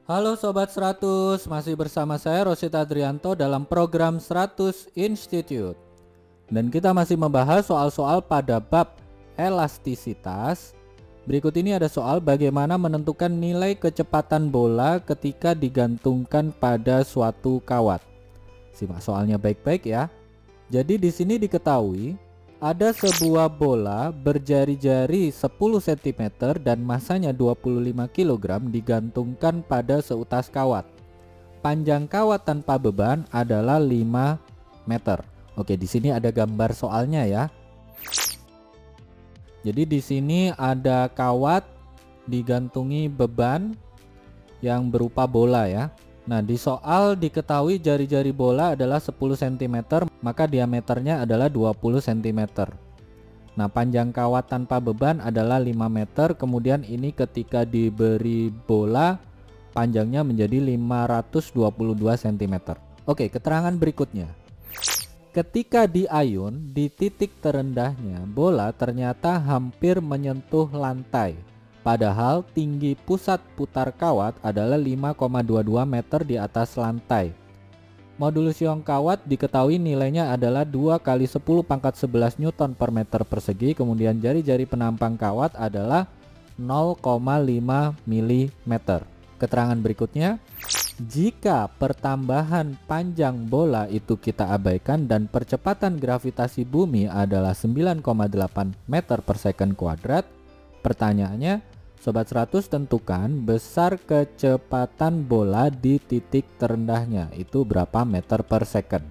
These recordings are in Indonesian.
Halo Sobat 100, masih bersama saya Rosid Adrianto dalam program 100 Institute. Dan kita masih membahas soal-soal pada bab elastisitas. Berikut ini ada soal bagaimana menentukan nilai kecepatan bola ketika digantungkan pada suatu kawat. Simak soalnya baik-baik ya. Jadi di sini diketahui ada sebuah bola berjari-jari 10 cm dan masanya 25 kg digantungkan pada seutas kawat. Panjang kawat tanpa beban adalah 5 meter. Oke, di sini ada gambar soalnya ya. Jadi di sini ada kawat digantungi beban yang berupa bola ya. Nah, di soal diketahui jari-jari bola adalah 10 cm, maka diameternya adalah 20 cm. Nah, panjang kawat tanpa beban adalah 5 meter, kemudian ini ketika diberi bola, panjangnya menjadi 522 cm. Oke, keterangan berikutnya. Ketika diayun, di titik terendahnya, bola ternyata hampir menyentuh lantai. Padahal tinggi pusat putar kawat adalah 5,22 meter di atas lantai. Modulus Young kawat diketahui nilainya adalah 2 kali 10 pangkat 11 Newton per meter persegi. Kemudian jari-jari penampang kawat adalah 0,5 mm. Keterangan berikutnya, jika pertambahan panjang bola itu kita abaikan dan percepatan gravitasi bumi adalah 9,8 meter per second kuadrat, pertanyaannya, Sobat 100 tentukan besar kecepatan bola di titik terendahnya itu berapa meter per second.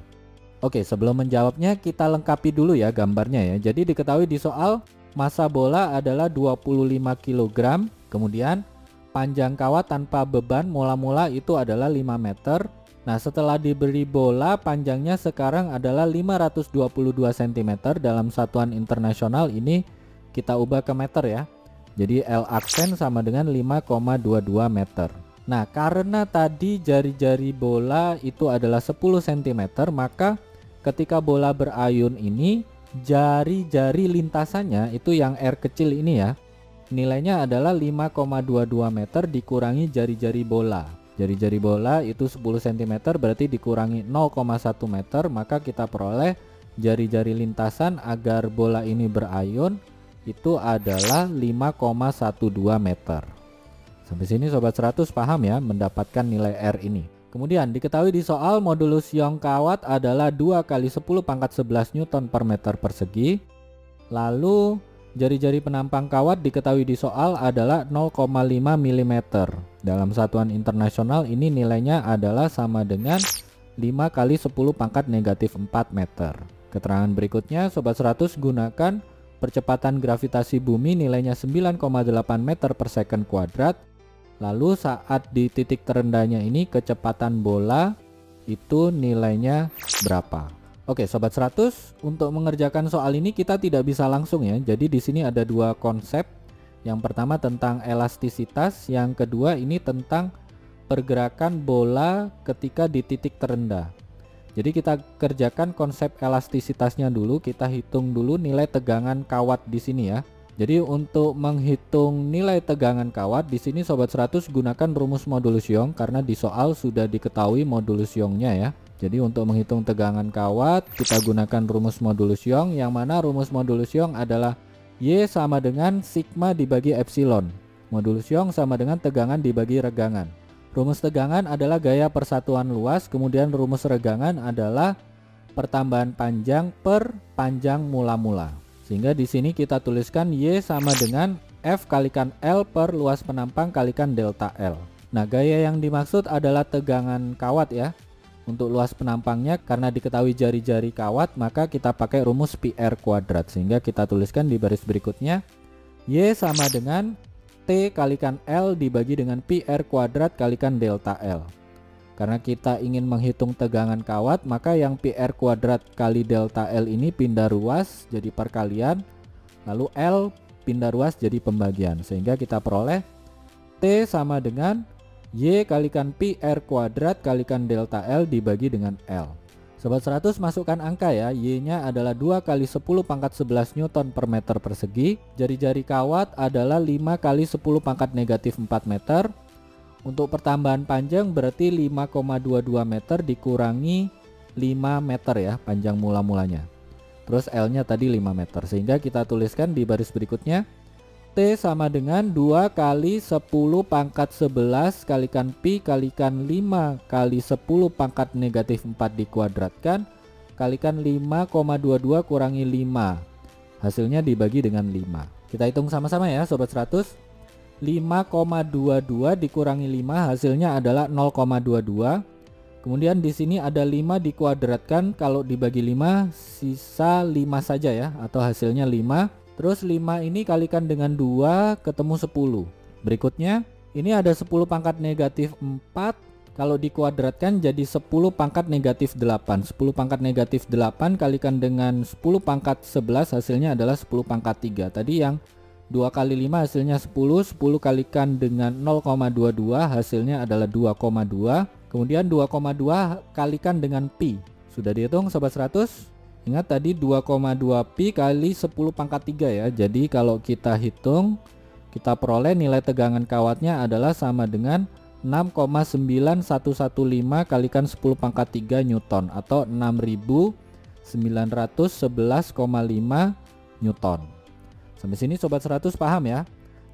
Oke, sebelum menjawabnya kita lengkapi dulu ya gambarnya ya. Jadi diketahui di soal massa bola adalah 25 kg, kemudian panjang kawat tanpa beban mula-mula itu adalah 5 meter. Nah, setelah diberi bola panjangnya sekarang adalah 522 cm. Dalam satuan internasional ini kita ubah ke meter ya. Jadi L aksen sama dengan 5,22 meter. Nah, karena tadi jari-jari bola itu adalah 10 cm, maka ketika bola berayun ini, jari-jari lintasannya itu yang R kecil ini ya, nilainya adalah 5,22 meter dikurangi jari-jari bola. Jari-jari bola itu 10 cm berarti dikurangi 0,1 meter, maka kita peroleh jari-jari lintasan agar bola ini berayun itu adalah 5,12 meter. Sampai sini Sobat 100 paham ya mendapatkan nilai R ini. Kemudian diketahui di soal modulus Young kawat adalah 2 kali 10 pangkat 11 Newton per meter persegi. Lalu jari-jari penampang kawat diketahui di soal adalah 0,5 mm. Dalam satuan internasional ini nilainya adalah sama dengan 5 kali 10 pangkat negatif 4 meter. Keterangan berikutnya Sobat 100 gunakan percepatan gravitasi bumi nilainya 9,8 meter per second kuadrat. Lalu saat di titik terendahnya ini kecepatan bola itu nilainya berapa? Oke, Sobat 100, untuk mengerjakan soal ini kita tidak bisa langsung ya. Jadi di sini ada dua konsep. Yang pertama tentang elastisitas, yang kedua ini tentang pergerakan bola ketika di titik terendah. Jadi kita kerjakan konsep elastisitasnya dulu, kita hitung dulu nilai tegangan kawat di sini ya. Jadi untuk menghitung nilai tegangan kawat di sini Sobat 100 gunakan rumus modulus Young karena di soal sudah diketahui modulus Young-nya ya. Jadi untuk menghitung tegangan kawat kita gunakan rumus modulus Young, yang mana rumus modulus Young adalah Y sama dengan sigma dibagi epsilon. Modulus Young sama dengan tegangan dibagi regangan. Rumus tegangan adalah gaya persatuan luas, kemudian rumus regangan adalah pertambahan panjang per panjang mula-mula. Sehingga di sini kita tuliskan Y sama dengan F kalikan L per luas penampang kalikan delta L. Nah, gaya yang dimaksud adalah tegangan kawat ya. Untuk luas penampangnya karena diketahui jari-jari kawat, maka kita pakai rumus PR kuadrat. Sehingga kita tuliskan di baris berikutnya Y sama dengan T kalikan L dibagi dengan PR kuadrat kalikan delta L. Karena kita ingin menghitung tegangan kawat, maka yang PR kuadrat kali delta L ini pindah ruas jadi perkalian, lalu L pindah ruas jadi pembagian. Sehingga kita peroleh T sama dengan Y kalikan PR kuadrat kalikan delta L dibagi dengan L. Sobat 100 masukkan angka ya, Y-nya adalah 2 kali 10 pangkat 11 Newton per meter persegi. Jari-jari kawat adalah 5 kali 10 pangkat negatif 4 meter. Untuk pertambahan panjang berarti 5,22 meter dikurangi 5 meter ya panjang mula-mulanya. Terus L-nya tadi 5 meter. Sehingga kita tuliskan di baris berikutnya T sama dengan 2 kali 10 pangkat 11 kalikan Pi kalikan 5 kali 10 pangkat negatif 4 dikuadratkan kalikan 5,22 kurangi 5. Hasilnya dibagi dengan 5. Kita hitung sama-sama ya Sobat 100. 5,22 dikurangi 5 hasilnya adalah 0,22. Kemudian di sini ada 5 dikuadratkan, kalau dibagi 5 sisa 5 saja ya, atau hasilnya 5. Terus 5 ini kalikan dengan 2 ketemu 10. Berikutnya ini ada 10 pangkat negatif 4, kalau dikuadratkan jadi 10 pangkat negatif 8. 10 pangkat negatif 8 kalikan dengan 10 pangkat 11 hasilnya adalah 10 pangkat 3. Tadi yang 2 kali 5 hasilnya 10, 10 kalikan dengan 0,22 hasilnya adalah 2,2. Kemudian 2,2 kalikan dengan Pi. Sudah dihitung Sobat 100? Ingat tadi 2,2 Pi kali 10 pangkat 3 ya. Jadi kalau kita hitung, kita peroleh nilai tegangan kawatnya adalah sama dengan 6,9115 kalikan 10 pangkat 3 Newton atau 6.911,5 Newton. Sampai sini Sobat 100 paham ya?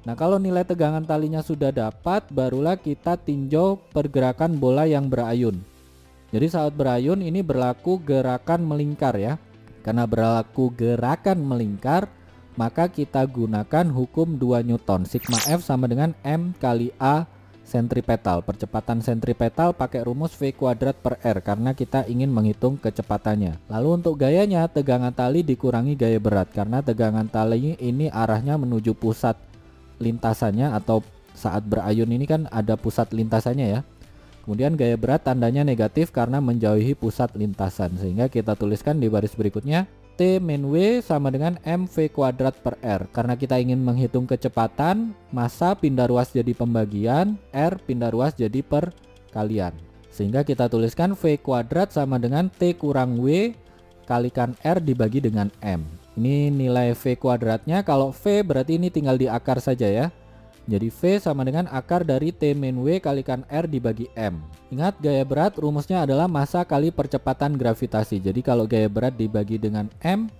Nah, kalau nilai tegangan talinya sudah dapat, barulah kita tinjau pergerakan bola yang berayun. Jadi saat berayun ini berlaku gerakan melingkar ya. Karena berlaku gerakan melingkar, maka kita gunakan hukum 2 Newton. Sigma F sama dengan M kali A sentripetal. Percepatan sentripetal pakai rumus V kuadrat per R karena kita ingin menghitung kecepatannya. Lalu untuk gayanya, tegangan tali dikurangi gaya berat karena tegangan tali ini arahnya menuju pusat lintasannya, atau saat berayun ini kan ada pusat lintasannya ya. Kemudian gaya berat tandanya negatif karena menjauhi pusat lintasan, sehingga kita tuliskan di baris berikutnya T min W sama dengan mv kuadrat per R. Karena kita ingin menghitung kecepatan, massa pindah ruas jadi pembagian, R pindah ruas jadi perkalian, sehingga kita tuliskan V kuadrat sama dengan T kurang W kalikan R dibagi dengan M. Ini nilai V kuadratnya. Kalau V berarti ini tinggal di akar saja ya. Jadi V sama dengan akar dari T min W kalikan R dibagi M. Ingat gaya berat rumusnya adalah massa kali percepatan gravitasi. Jadi kalau gaya berat dibagi dengan M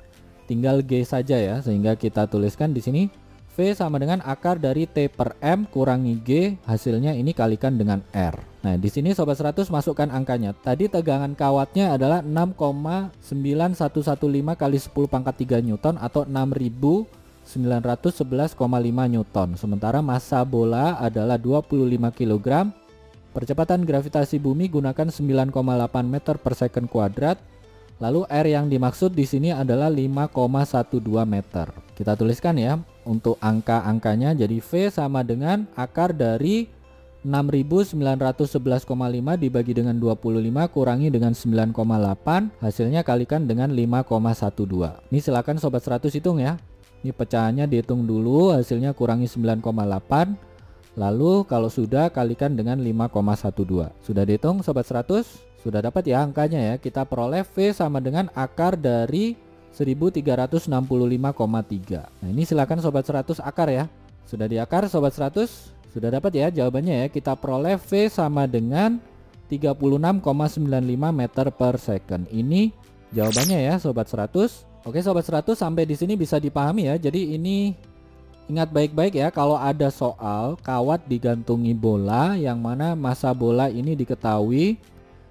tinggal G saja ya. Sehingga kita tuliskan di sini V sama dengan akar dari T per M kurangi G, hasilnya ini kalikan dengan R. Nah, di sini Sobat 100 masukkan angkanya. Tadi tegangan kawatnya adalah 6,9115 kali 10 pangkat 3 Newton atau 6.911,5 Newton. Sementara massa bola adalah 25 kg. Percepatan gravitasi bumi gunakan 9,8 meter per second kuadrat. Lalu R yang dimaksud di sini adalah 5,12 meter. Kita tuliskan ya untuk angka-angkanya. Jadi V sama dengan akar dari 6.911,5 dibagi dengan 25 kurangi dengan 9,8, hasilnya kalikan dengan 5,12. Ini silakan Sobat 100 hitung ya. Ini pecahannya dihitung dulu, hasilnya kurangi 9,8. Lalu kalau sudah kalikan dengan 5,12. Sudah dihitung Sobat 100? Sudah dapat ya angkanya ya. Kita peroleh V sama dengan akar dari 1365,3. Nah, ini silakan Sobat 100 akar ya. Sudah diakar Sobat 100? Sudah dapat ya jawabannya ya. Kita peroleh V sama dengan 36,95 meter per second. Ini jawabannya ya Sobat 100. Oke Sobat 100, sampai di sini bisa dipahami ya. Jadi ini ingat baik-baik ya, kalau ada soal kawat digantungi bola yang mana massa bola ini diketahui,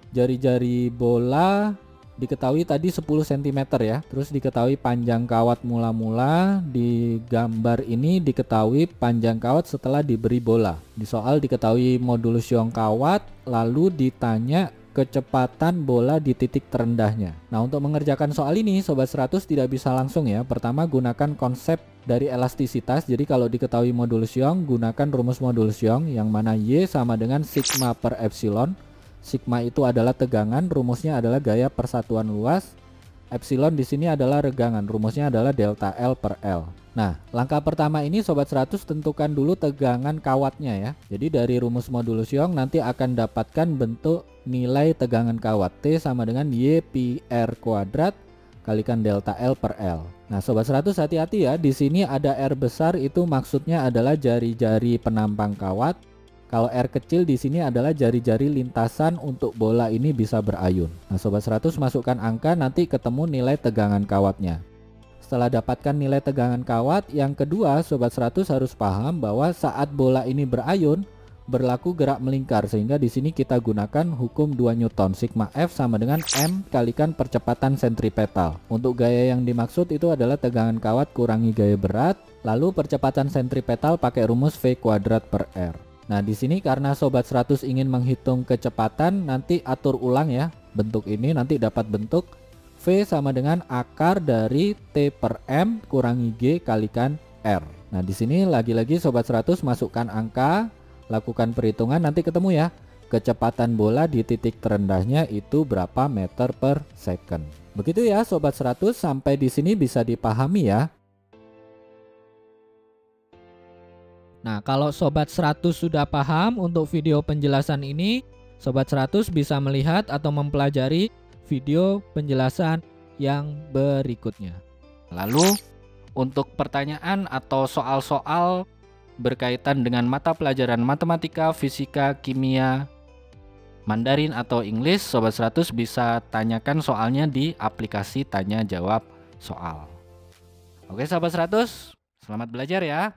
jari-jari bola diketahui tadi 10 cm ya. Terus diketahui panjang kawat mula-mula, di gambar ini diketahui panjang kawat setelah diberi bola. Di soal diketahui modulus Young kawat, lalu ditanya kecepatan bola di titik terendahnya. Nah, untuk mengerjakan soal ini Sobat 100 tidak bisa langsung ya. Pertama gunakan konsep dari elastisitas. Jadi kalau diketahui modulus Young, gunakan rumus modulus Young yang mana Y sama dengan sigma per epsilon. Sigma itu adalah tegangan, rumusnya adalah gaya persatuan luas. Epsilon di sini adalah regangan, rumusnya adalah delta L per L. Nah, langkah pertama ini Sobat 100 tentukan dulu tegangan kawatnya ya. Jadi dari rumus modulus Young nanti akan dapatkan bentuk nilai tegangan kawat. T sama dengan Y pi R kuadrat kalikan delta L per L. Nah, Sobat 100 hati-hati ya. Di sini ada R besar, itu maksudnya adalah jari-jari penampang kawat. Kalau R kecil di sini adalah jari-jari lintasan untuk bola ini bisa berayun. Nah, Sobat 100 masukkan angka, nanti ketemu nilai tegangan kawatnya. Setelah dapatkan nilai tegangan kawat, yang kedua Sobat 100 harus paham bahwa saat bola ini berayun, berlaku gerak melingkar, sehingga di sini kita gunakan hukum 2 Newton, sigma F sama dengan M kalikan percepatan sentripetal. Untuk gaya yang dimaksud itu adalah tegangan kawat kurangi gaya berat, lalu percepatan sentripetal pakai rumus V kuadrat per R. Nah, di sini karena Sobat 100 ingin menghitung kecepatan, nanti atur ulang ya. Bentuk ini nanti dapat bentuk V sama dengan akar dari T per M kurangi G kalikan R. Nah, di sini lagi-lagi Sobat 100 masukkan angka, lakukan perhitungan, nanti ketemu ya. Kecepatan bola di titik terendahnya itu berapa meter per second. Begitu ya Sobat 100, sampai di sini bisa dipahami ya. Nah, kalau Sobat 100 sudah paham untuk video penjelasan ini, Sobat 100 bisa melihat atau mempelajari video penjelasan yang berikutnya. Lalu, untuk pertanyaan atau soal-soal berkaitan dengan mata pelajaran matematika, fisika, kimia, Mandarin atau Inggris, Sobat 100 bisa tanyakan soalnya di aplikasi tanya jawab soal. Oke Sobat 100, selamat belajar ya.